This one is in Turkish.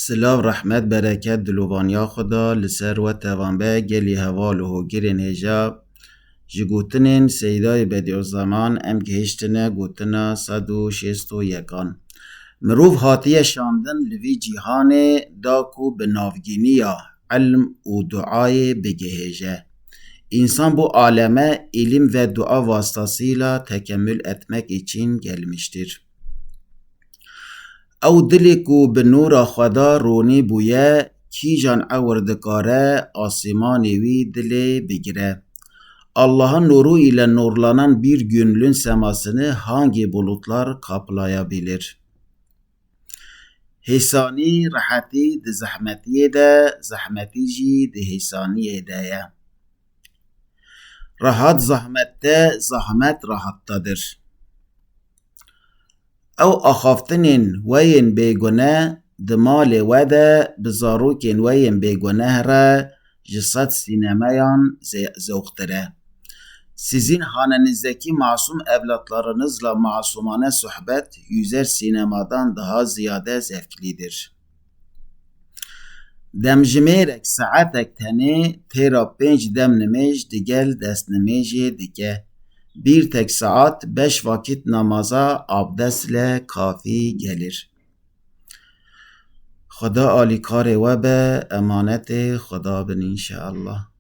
Silav, rahmet, bereket, dilûvaniya Xweda li ser we tevan be gelî heval û hogirên hêja ji gotinên Seyyidayê Bediüzzaman em gihîştine gotina sed û şêst û yekan. Mirov hatiye şandin li vî cîhanê da ku bi navgîniya ilm û duayê bigihêje. İnsan bu aleme ilim ve dua vasıtasıyla tekemmül etmek için gelmiştir. Ew dilê ku bi nûra Xweda ronî bûye, kîjan ewr dikare asîmanê wî dilê bigire? Allah'ın nuru ile nurlanan bir günlün semasını hangi bulutlar kaplayabilir? Hêsanî rahatî di zehmetiyê de, zehmetî jî di hêsaniyê de ye. Rahat zahmette, zahmet rahattadır. Ew axaftinên we yên bêguneh di malê we de bi zarokên we yên bêguneh re ji sed sînemeyan zewqtir e. Sizin hanenizdeki masum evlatlarınızla masumane sohbet yüzer sinemadan daha ziyade zevklidir. Demjimêrek saetek tenê têra 5 dem nimêj digel destnimêjê dike. Bir tek saat 5 vakit namaza abdestle kafî gelir. Xweda alîkarê we be, emanetê Xweda bin inşallah.